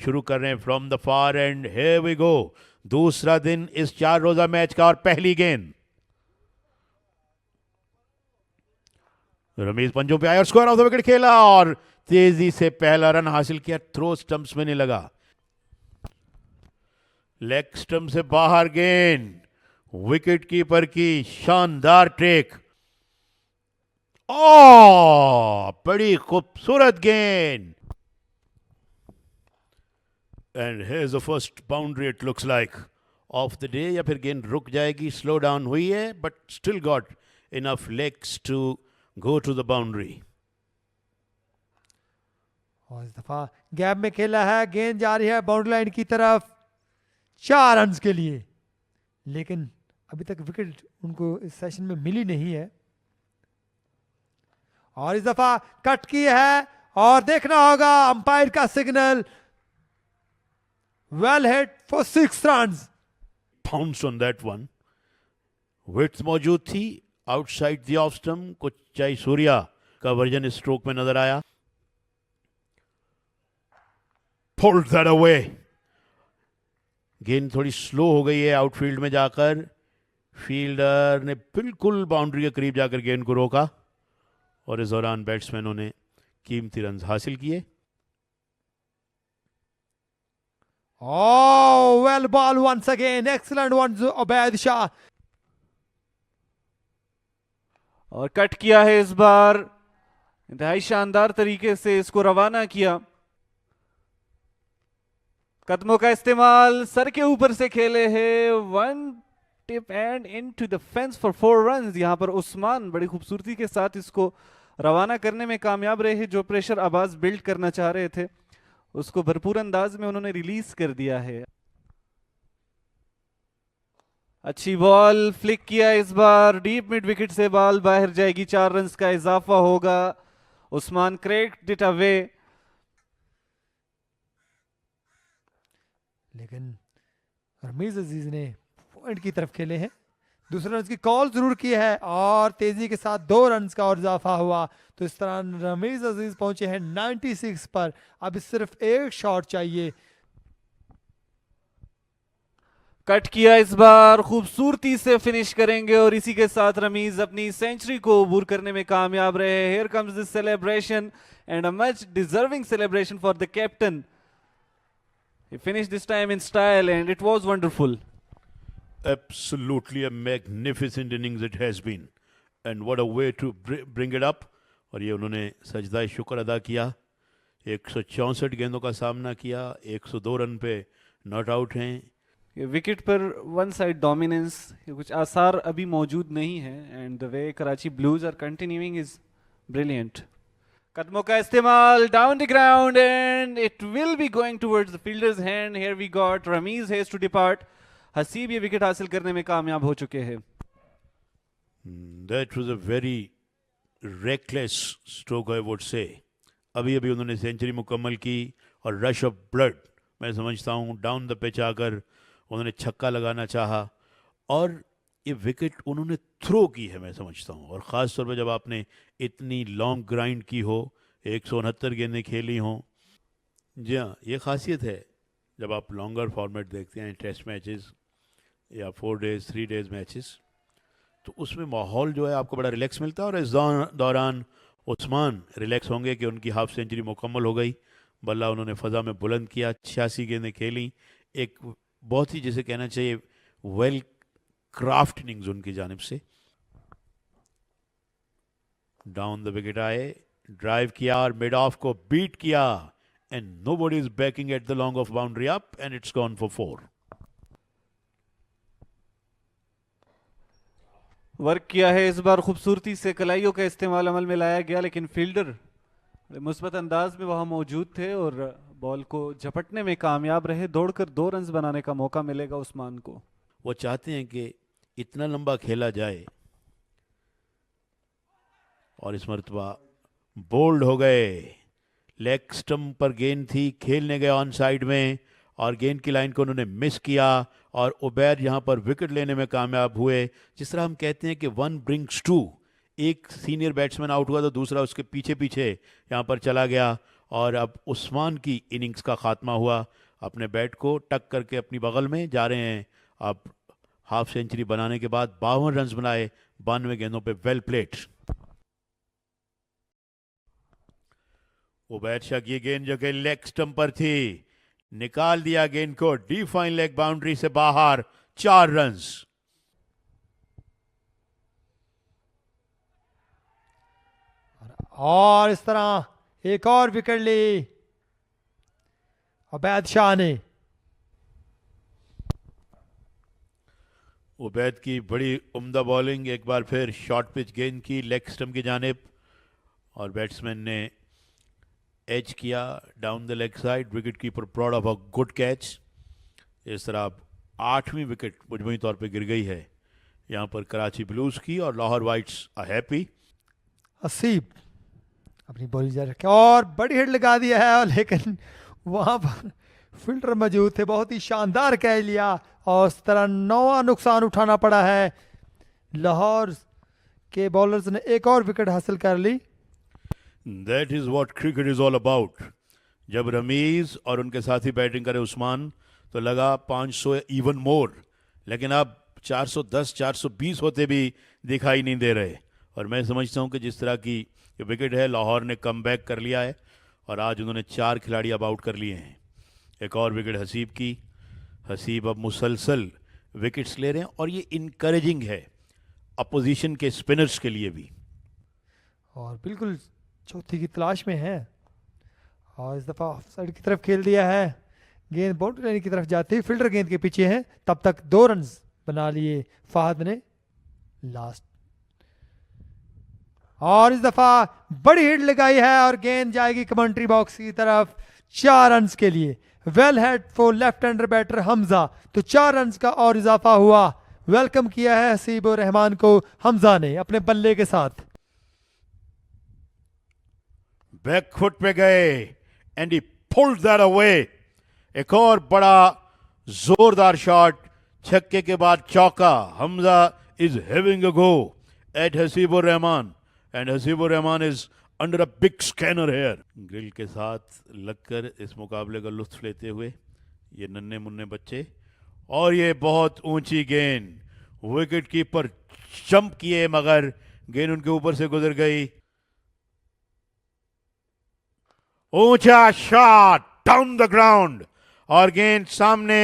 शुरू कर रहे हैं from the far end here we go. दूसरा दिन इस 4 रोजा मैच का और पहली गेंद रमीज पंजों पे आया और स्क्वायर ऑफ द विकेट खेला और तेजी से पहला रन हासिल किया। थ्रो स्टंप्स में नहीं लगा, लेग स्टंप से बाहर गेंद, विकेट कीपर की शानदार टेक। ओ बड़ी खूबसूरत गेंद and here is the first boundary it looks like of the day. या फिर गेंद रुक जाएगी, स्लो डाउन हुई है but still got enough legs to go to the boundary. और इस दफा गैप में खेला है, गेंद जा रही है बाउंड्री लाइन की तरफ 4 रन के लिए, लेकिन अभी तक विकेट उनको इस सेशन में मिली नहीं है। और इस दफा कट की है और देखना होगा अंपायर का signal. Well hit for 6 runs. Pounced on that one. Width मौजूद थी आउटसाइड द ऑफ स्टंप। कुछ जय सूर्या का वर्जन इस स्ट्रोक में नजर आया। Pulled that away. गेंद थोड़ी स्लो हो गई है आउटफील्ड में जाकर। फील्डर ने बिल्कुल बाउंड्री के करीब जाकर गेंद को रोका और इस दौरान बैट्समैनों ने कीमती रन हासिल किए। Oh, well ball once again. Excellent one, Ubaid Shah. और कट किया है इस बार, इंतहाई शानदार तरीके से इसको रवाना किया। कदमों का इस्तेमाल, सर के ऊपर से खेले हैं, 1 tip and into the fence for 4 runs. यहां पर उस्मान बड़ी खूबसूरती के साथ इसको रवाना करने में कामयाब रहे। जो प्रेशर अब्बास बिल्ड करना चाह रहे थे उसको भरपूर अंदाज में उन्होंने रिलीज कर दिया है। अच्छी बॉल फ्लिक किया इस बार, डीप मिड विकेट से बॉल बाहर जाएगी, 4 रन्स का इजाफा होगा। उस्मान क्रेक्ड इट अवे, लेकिन रमीज अजीज ने पॉइंट की तरफ खेले हैं। दूसरे रन की कॉल जरूर की है और तेजी के साथ 2 रन का और इजाफा हुआ। तो इस तरह रमीज अजीज पहुंचे हैं 96 पर। अब सिर्फ एक शॉट चाहिए। कट किया इस बार, खूबसूरती से फिनिश करेंगे और इसी के साथ रमीज अपनी सेंचुरी को अबूर करने में कामयाब रहे। Here comes this celebration and a much deserving celebration for the captain. He finished this time in style and it was wonderful. Absolutely a magnificent innings it has been and what a way to bring it up. और ये उन्होंने सजदा शुक्र अदा किया। 164 गेंदों का सामना किया, 102 रन पे नॉट आउट हैं। विकेट पर वन साइड डोमिनेंस कुछ आसार अभी मौजूद नहीं है and the way Karachi blues are continuing is brilliant. कदमों का इस्तेमाल, down the ground and it will be going towards the fielders hand. Here we got Ramiz has to depart. Haseeb ये विकेट हासिल करने में कामयाब हो चुके हैं। That was a very reckless stroke I would say. अभी अभी उन्होंने सेंचुरी मुकम्मल की और रश ऑफ ब्लड मैं समझता हूँ डाउन द पिच आकर उन्होंने छक्का लगाना चाहा और ये विकेट उन्होंने थ्रो की है मैं समझता हूँ। और ख़ास तौर पर जब आपने इतनी लॉन्ग ग्राइंड की हो, 169 गेंदें खेली हों। जी हाँ, ये खासियत है जब आप लॉन्गर फॉर्मेट देखते हैं, टेस्ट मैचेस या 4 डेज 3 डेज मैचेस, तो उसमें माहौल जो है आपको बड़ा रिलैक्स मिलता है। और इस दौरान उस्मान रिलैक्स होंगे कि उनकी हाफ सेंचुरी मुकम्मल हो गई। बल्ला उन्होंने फ़ज़ा में बुलंद किया, 86 गेंदें खेली। एक बहुत ही जिसे कहना चाहिए वेल क्राफ्ट इनिंग्स उनकी जानिब से। डाउन द विकेट आए, ड्राइव किया और मिड ऑफ को बीट किया and nobody is banking at the long off boundary up and it's gone for 4। Work किया है इस बार खूबसूरती से, कलाइयों का इस्तेमाल अमल में लाया गया, लेकिन फील्डर मुस्बत अंदाज में वहां मौजूद थे और बॉल को झपटने में कामयाब रहे। दौड़कर 2 रन बनाने का मौका मिलेगा उस्मान को। वो चाहते हैं कि इतना लंबा खेला जाए और इस मरतबा बोल्ड हो गए। लेग स्टंप पर गेंद थी, खेलने गए ऑन साइड में और गेंद की लाइन को उन्होंने मिस किया और उबैर यहाँ पर विकेट लेने में कामयाब हुए। जिस तरह हम कहते हैं कि 1 brings 2, एक सीनियर बैट्समैन आउट हुआ तो दूसरा उसके पीछे पीछे यहाँ पर चला गया और अब उस्मान की इनिंग्स का खात्मा हुआ। अपने बैट को टक करके अपनी बगल में जा रहे हैं। अब हाफ सेंचुरी बनाने के बाद 52 रन बनाए 92 गेंदों पे। Well played. उबैद शाह की गेंद जो कि लेग स्टंप पर थी, निकाल दिया गेंद को डिफाइन लेग बाउंड्री से बाहर। 4 रन। और इस तरह एक और विकेट ली उबैद शाह ने। उबैद की बड़ी उम्दा बॉलिंग, एक बार फिर शॉर्ट पिच गेंद की लेग स्टंप की जानिब और बैट्समैन ने एज किया down the leg side. Wicket keeper proud of a good catch. इस तरह अब 8वीं विकेट मजमूई तौर पे गिर गई है यहाँ पर कराची ब्लूज की, और लाहौर वाइट्स आ हैप्पी। हसीब अपनी बॉलिंग जारी रखे और बड़ी हिट लगा दिया है, लेकिन वहां पर फील्डर मौजूद थे, बहुत ही शानदार कैच लिया और इस तरह 9वां नुकसान उठाना पड़ा है। लाहौर के बॉलर्स ने एक और विकेट हासिल कर ली। That is what cricket is all about. जब रमीज और उनके साथी बैटिंग करे उस्मान तो लगा 500 इवन मोर, लेकिन अब 410 420 होते भी दिखाई नहीं दे रहे। और मैं समझता हूं कि जिस तरह की ये विकेट है, लाहौर ने कम बैक कर लिया है और आज उन्होंने 4 खिलाड़ी अब आउट कर लिए हैं। एक और विकेट हसीब की। हसीब अब मुसलसल विकेट्स ले रहे हैं और ये इनकरेजिंग है अपोजिशन के स्पिनर्स के लिए भी। और बिल्कुल चौथी की तलाश में है और इस दफ़ा ऑफ साइड की तरफ खेल दिया है। गेंद बाउंड्री लाइन की तरफ जाती है, फील्डर गेंद के पीछे है। तब तक 2 रन बना लिए फाहद ने लास्ट। और इस दफा बड़ी हिट लगाई है और गेंद जाएगी कमेंट्री बॉक्स की तरफ 4 रन के लिए। Well head for left hander batter Hamza. तो 4 रन का और इजाफा हुआ। वेलकम किया है हसीब उर रहमान को हमजा ने अपने बल्ले के साथ। बैक फुट पे गए and he pulled that away. एक और बड़ा जोरदार शॉट, छक्के के बाद चौका। Hamza is having a go at Haseeb ur Rahman and Haseeb ur Rahman is under a big scanner here. Grill के साथ लगकर इस मुकाबले का लुत्फ लेते हुए ये नन्हे मुन्ने बच्चे। और ये बहुत ऊंची गेंद, विकेट कीपर जंप किए मगर गेंद उनके ऊपर से गुजर गई। ऊंचा शॉट डाउन द ग्राउंड और गेंद सामने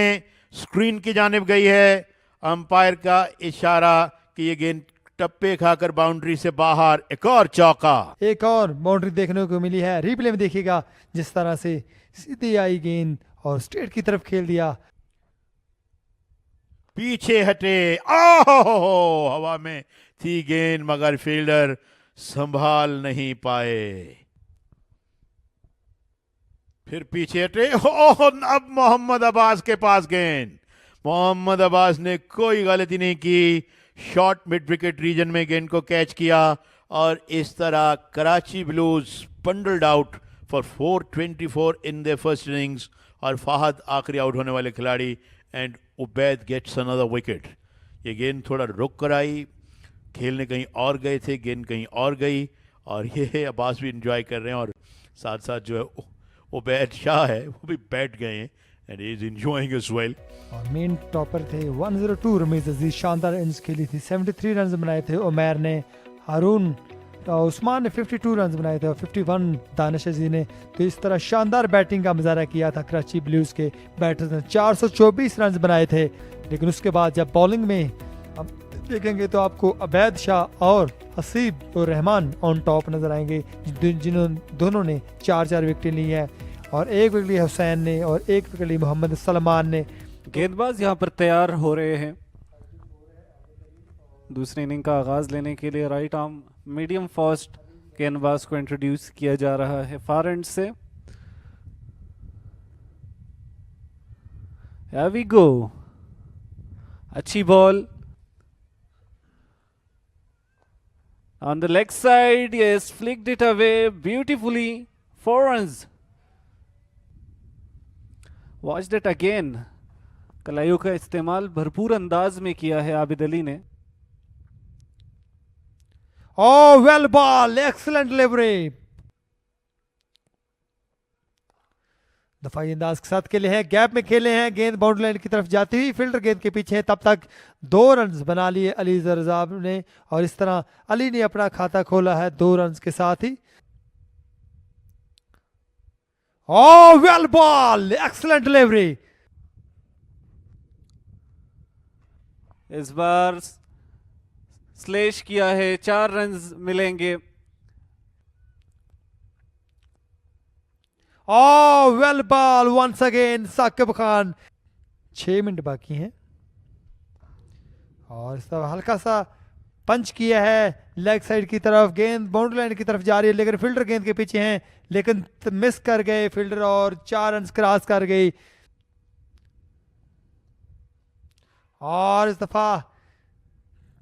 स्क्रीन की जानिब गई है। अंपायर का इशारा कि ये गेंद टप्पे खाकर बाउंड्री से बाहर। एक और चौका। एक और बाउंड्री देखने को मिली है। रिप्ले में देखिएगा जिस तरह से सीधी आई गेंद और स्ट्रेट की तरफ खेल दिया। पीछे हटे, ओहो, हवा में थी गेंद मगर फील्डर संभाल नहीं पाए। फिर पीछे हटे, ओह, अब मोहम्मद अब्बास के पास गेंद। मोहम्मद अब्बास ने कोई गलती नहीं की, शॉर्ट मिड विकेट रीजन में गेंद को कैच किया और इस तरह Karachi blues bundled out for 424 in the first innings. और फाहद आखिरी आउट होने वाले खिलाड़ी and Ubaid gets another wicket. ये गेंद थोड़ा रुक कर आई, खेलने कहीं और गए थे, गेंद कहीं और गई और ये अब्बास भी इंजॉय कर रहे हैं और साथ साथ जो है उबैद शाह है वो भी बैठ गए हैं and he is enjoying as well. और मेन टॉपर थे 102 रमीज अजीज, शानदार इनिंग्स खेली थी। 73 रन बनाए थे उमैर ने, हारून उस्मान ने 52 रन बनाए थे और 51 दानिश अजीज ने। तो इस तरह शानदार बैटिंग का मुजाहरा किया था कराची ब्लूज के बैटर्स ने। 424 रन बनाए थे, लेकिन उसके बाद जब बॉलिंग में हम देखेंगे तो आपको उबैद शाह और हसीब उर रहमान ऑन टॉप नजर आएंगे, जिन्होंने दोनों ने 4-4 विकेट ली है और 1 विकेट ली हुसैन ने और 1 विकेट ली मोहम्मद सलमान ने। गेंदबाज यहाँ पर तैयार हो रहे हैं दूसरी इनिंग का आगाज लेने के लिए। राइट आर्म मीडियम फास्ट गेंदबाज को इंट्रोड्यूस किया जा रहा है फार एंड से। Here we go, अच्छी ball on the leg side, yes, flicked it away beautifully, 4 runs. Watch that again. कलाइयों का इस्तेमाल भरपूर अंदाज में किया है आबिद अली ने। Oh, well ball, excellent delivery. दफाई अंदाज के साथ खेले हैं, गैप में खेले हैं, गेंद बाउंड्री लाइन की तरफ जाती हुई फील्डर गेंद के पीछे है। तब तक 2 रन बना लिए अली जरजाब ने और इस तरह अली ने अपना खाता खोला है 2 रन के साथ ही। Oh, well ball, excellent delivery. इस बार स्लेश किया है, 4 रन मिलेंगे। Oh, well ball once again, Saqib Khan. 6 minute बाकी हैं और इस तरह हल्का सा पंच किया है लेग साइड की तरफ, गेंद बाउंड्री लाइन की तरफ जा रही है लेकिन फील्डर गेंद के पीछे हैं, लेकिन मिस कर गए फील्डर और 4 रन क्रॉस कर गई। और इस दफा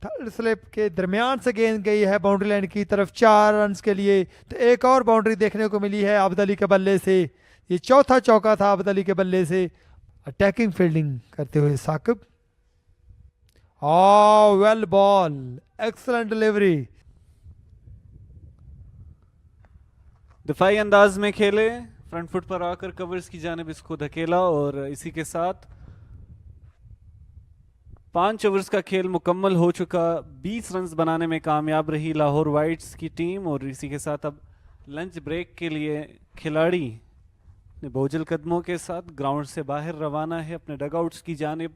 थर्ड स्लिप के दरमियान से गेंद गई है बाउंड्री लाइन की तरफ 4 रन के लिए। तो एक और बाउंड्री देखने को मिली है आबद अली के बल्ले से। ये चौथा चौका था आबद अली के बल्ले से, अटैकिंग फील्डिंग करते हुए Saqib. Oh, well ball, excellent delivery. दफाई अंदाज में खेले, फ्रंट फुट पर आकर कवर्स की जानिब इसको धकेला और इसी के साथ 5 ओवर्स का खेल मुकम्मल हो चुका। 20 रन बनाने में कामयाब रही लाहौर वाइट्स की टीम और इसी के साथ अब लंच ब्रेक के लिए खिलाड़ी बोझल कदमों के साथ ग्राउंड से बाहर रवाना है अपने डगआउट्स की जानिब।